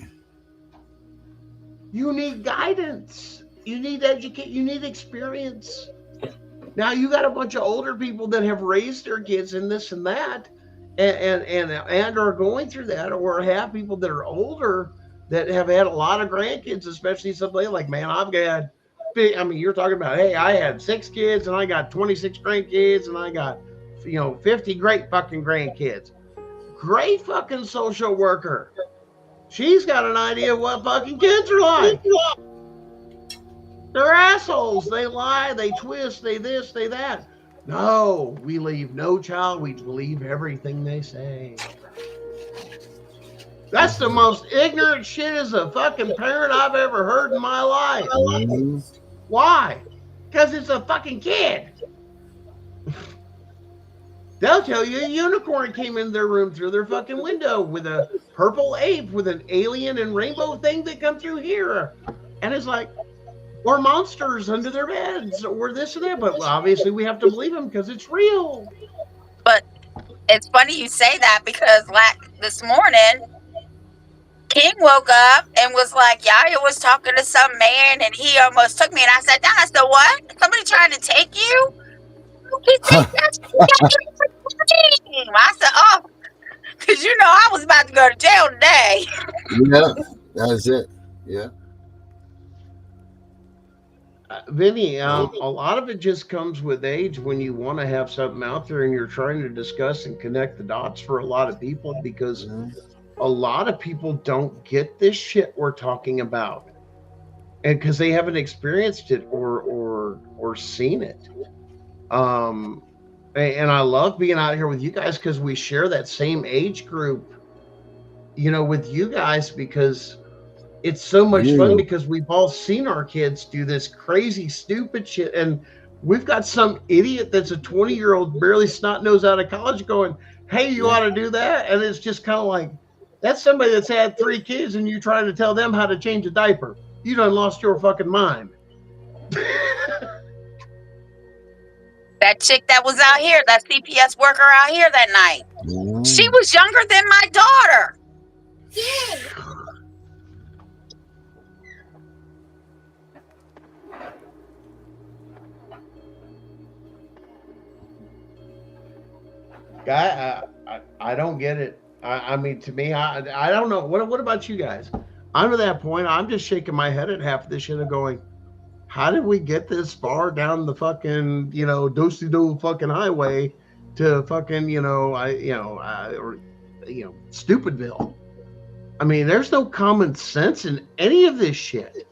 You need guidance. You need you need experience. Now you got a bunch of older people that have raised their kids in this and that, and are going through that, or have people that are older that have had a lot of grandkids, especially somebody like, man, I've got, I mean, you're talking about, hey, I had 6 kids and I got 26 grandkids and I got, 50 great fucking grandkids. Great fucking social worker. She's got an idea of what fucking kids are like. They're assholes. They lie, they twist, they this, they that. No, we leave no child. We believe everything they say. That's the most ignorant shit as a fucking parent I've ever heard in my life. Why? Because it's a fucking kid. They'll tell you a unicorn came in their room through their fucking window with a purple ape with an alien and rainbow thing that come through here. And it's like, or monsters under their beds or this and that. But obviously we have to believe them because it's real. But it's funny you say that because this morning, King woke up and was like, Yaya was talking to some man and he almost took me. And I sat down. I said, what? Somebody trying to take you? He said, that's I said, oh, because I was about to go to jail today. Yeah, that's it. Yeah. Vinny, a lot of it just comes with age when you want to have something out there and you're trying to discuss and connect the dots for a lot of people because a lot of people don't get this shit we're talking about, and because they haven't experienced it or seen it. And I love being out here with you guys because we share that same age group, with you guys, because it's so much fun because we've all seen our kids do this crazy, stupid shit. And we've got some idiot that's a 20-year-old, barely snot-nosed out of college going, hey, you ought to do that. And it's just kind of like, that's somebody that's had 3 kids and you trying to tell them how to change a diaper. You done lost your fucking mind. That chick that was out here, that CPS worker out here that night, she was younger than my daughter. I don't get it. I mean, to me, I don't know. What about you guys? I'm to that point. I'm just shaking my head at half of this shit and going, how did we get this far down the fucking, do fucking highway to fucking, Stupidville? I mean, there's no common sense in any of this shit.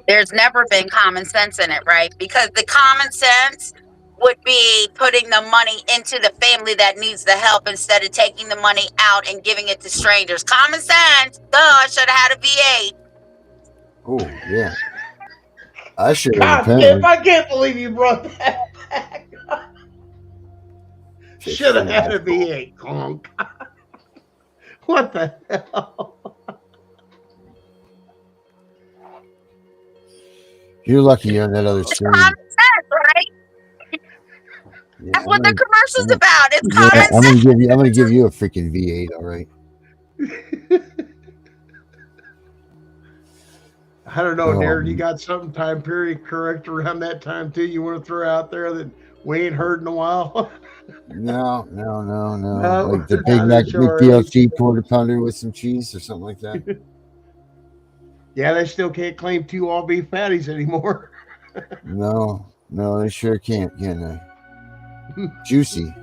There's never been common sense in it, right? Because the common sense would be putting the money into the family that needs the help instead of taking the money out and giving it to strangers. Common sense. Duh, I should have had a V8. Oh, yeah. I should have. God, Tiff, I can't believe you brought that back. Should have had a V8, conk. What the hell? You're lucky you're on that other screen. Common sense, right? Yeah, that's what the commercial's about. It's common sense. I'm gonna give you a freaking V8, all right? I don't know, Darren. You got some time period correct around that time too? You want to throw out there that we ain't heard in a while? No. Like the Big Mac BLT quarter pounder with some cheese or something like that. Yeah, they still can't claim 2 all beef patties anymore. No, they sure can't, can they? Juicy.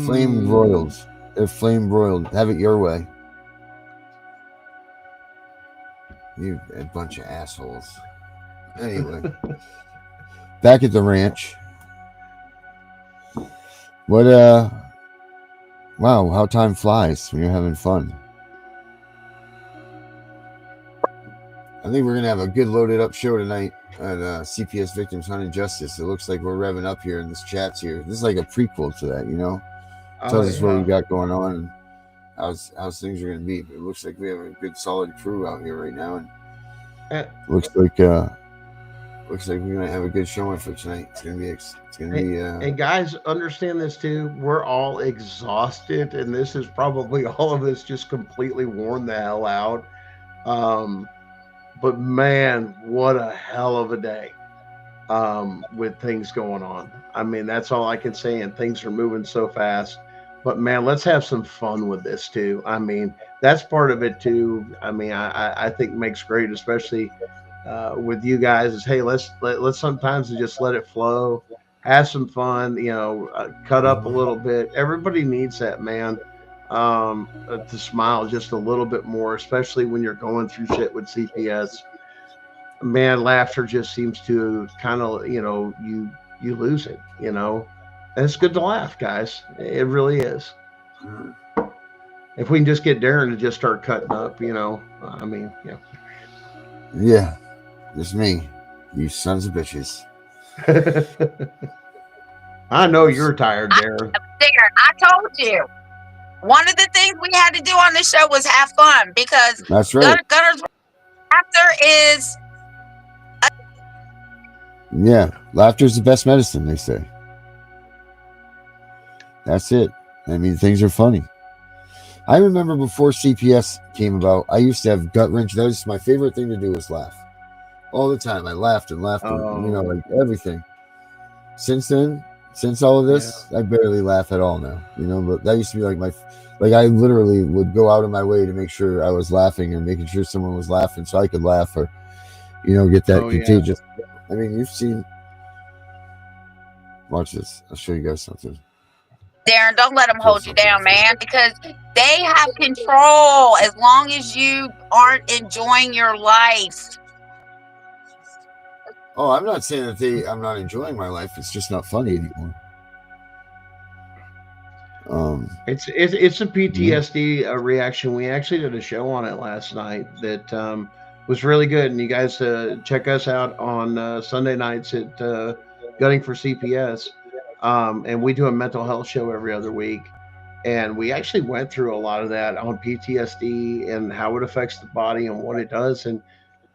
Flame broiled. They're flame broiled. Have it your way. You a bunch of assholes. Anyway, back at the ranch. What, wow, how time flies when you're having fun. I think we're going to have a good loaded up show tonight at CPS Victims Hunting Justice. It looks like we're revving up here in this chat's here. This is like a prequel to that, Tells us what we got going on and how's things are going to be. It looks like we have a good solid crew out here right now. And looks like we're going to have a good showing for tonight. It's going to be and guys, understand this too. We're all exhausted and this is probably all of us just completely worn the hell out. But man, what a hell of a day with things going on. I mean, that's all I can say. And things are moving so fast. But man, let's have some fun with this too. I mean, that's part of it too. I mean, I think makes great, especially with you guys. Is hey, let's sometimes just let it flow, have some fun. Cut up a little bit. Everybody needs that, man. To smile just a little bit more, especially when you're going through shit with CPS. Man, laughter just seems to kind of you lose it. And it's good to laugh, guys. It really is. If we can just get Darren to just start cutting up, I mean, yeah. Yeah, it's me, you sons of bitches. I know you're tired, Darren. I told you. One of the things we had to do on the show was have fun because That's right. Gunner's laughter is. Yeah, laughter is the best medicine, they say. That's it. I mean, things are funny. I remember before CPS came about, I used to have gut wrench. That was my favorite thing to do was laugh. All the time. I laughed and laughed, like everything. Since then, since all of this, I barely laugh at all now. But that used to be like I literally would go out of my way to make sure I was laughing or making sure someone was laughing so I could laugh or, get that contagious. Yeah. I mean, you've seen. Watch this. I'll show you guys something. Darren, don't let them hold you down, man, because they have control as long as you aren't enjoying your life. Oh, I'm not saying that I'm not enjoying my life. It's just not funny anymore. It's a PTSD reaction. We actually did a show on it last night that was really good, and you guys check us out on Sunday nights at Gunning for CPS, and we do a mental health show every other week, and we actually went through a lot of that on PTSD and how it affects the body and what it does, and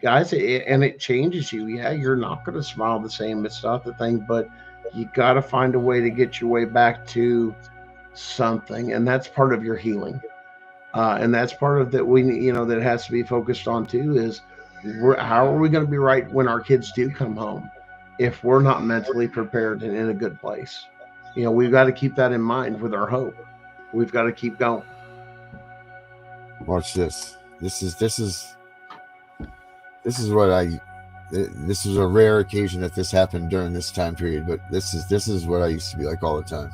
guys, it changes you. Yeah, you're not going to smile the same. It's not the thing, but you got to find a way to get your way back to something, and that's part of your healing. And that's part of that that has to be focused on too is how are we going to be right when our kids do come home if we're not mentally prepared and in a good place. We've got to keep that in mind with our hope. We've got to keep going. Watch this. This is what this is a rare occasion that this happened during this time period, but this is what I used to be like all the time.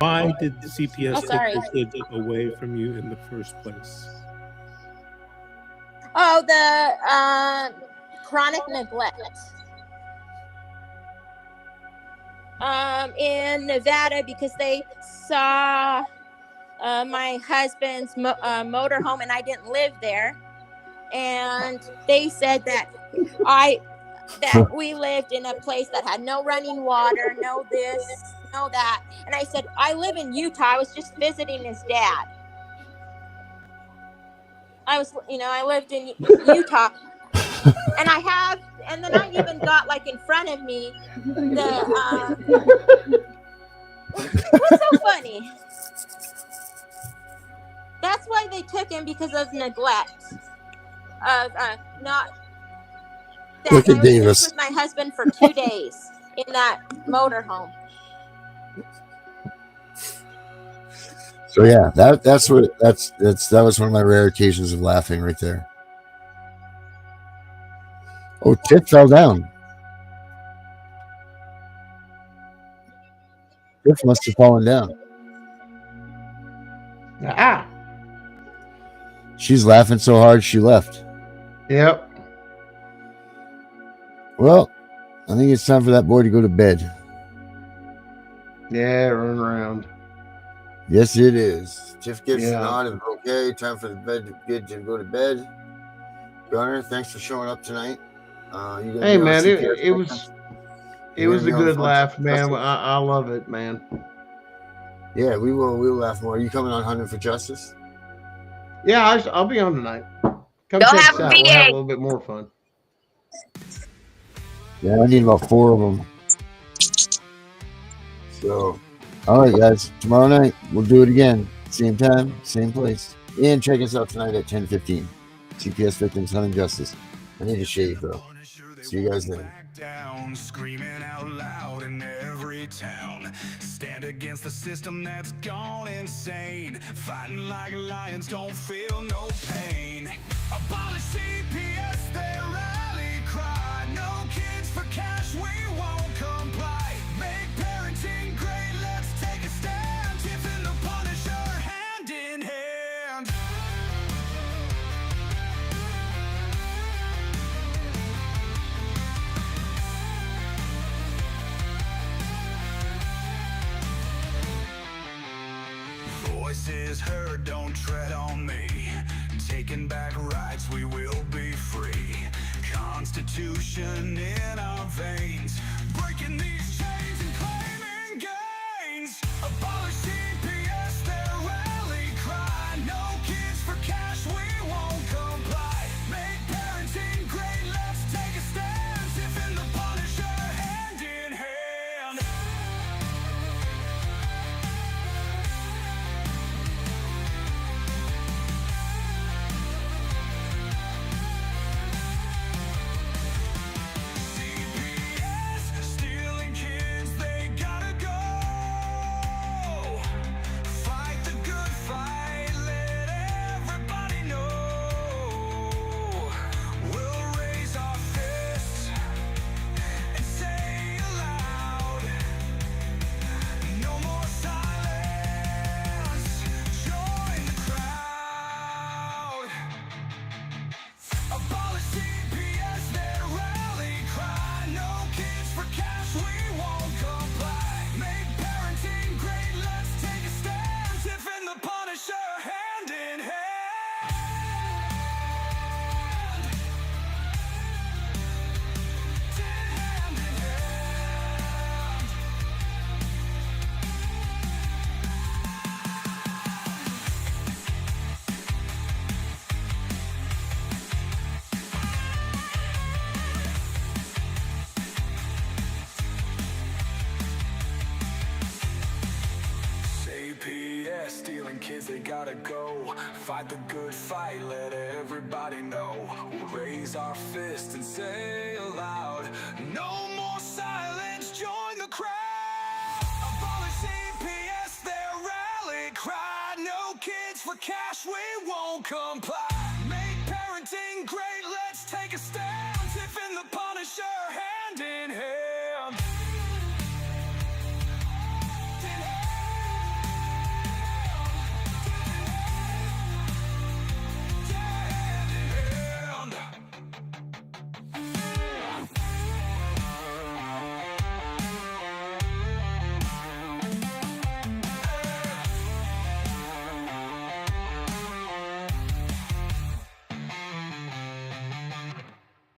Why did the CPS take the kids away from you in the first place? Oh, the chronic neglect. In Nevada, because they saw my husband's motorhome, and I didn't live there, and they said that we lived in a place that had no running water, no this, no that, and I said I live in Utah. I was just visiting his dad. I lived in Utah, and then I even got like in front of me what's so funny? That's why they took him, because of neglect of not. Look at Davis. With my husband for 2 days in that motorhome. So yeah, that was one of my rare occasions of laughing right there. Oh, Tiff fell down. Tiff must have fallen down. Ah. She's laughing so hard she left. Yep. Well, I think it's time for that boy to go to bed. Yeah, run around. Yes, it is. Tiff gets an on and okay. Time for the kid to go to bed. Gunner, thanks for showing up tonight. Hey man, it was a good laugh, man. I love it, man. Yeah, we'll laugh more. Are you coming on Hunting for Justice? Yeah, I'll be on tonight. Come check us out. We'll have a little bit more fun. Yeah, I need about 4 of them. So, all right, guys. Tomorrow night, we'll do it again. Same time, same place. And check us out tonight at 10:15. CPS Victims Hunting Justice. I need a shave, though. See you guys then. Screaming out loud and every town. Stand against the system that's gone insane. Fighting like lions, don't feel no pain. Abolish CPS, their rally cry. No kids for cash, we won't comply. Make parenting great, let's take a stand. Tiff and the Punisher, hand in hand. Voices heard, don't tread on me. Taking back rights, we will be free. Constitution in our veins, breaking these chains and claiming gains. Abolish CPS, their rally cry. No kids for cash, we won't comply. Make parenting great, let's take a stand. Tiff and the Punisher, hand in hand. CPS, stealing kids, they gotta go. Fight the good fight, let everybody know. We'll raise our fists and say aloud, no more silence, join the crowd. Abolish CPS, their rally cry. No kids for cash, we won't comply. Make parenting great, let's take a stand. Tiff and the Punisher, hand in hand. Hand in hand. CPS, stealing kids, they gotta go. Fight the good fight, let everybody know. We'll raise our fists and say aloud, no more silence, join the crowd. Abolish CPS, their rally cry. No kids for cash, we won't comply. Make parenting great, let's take a stand.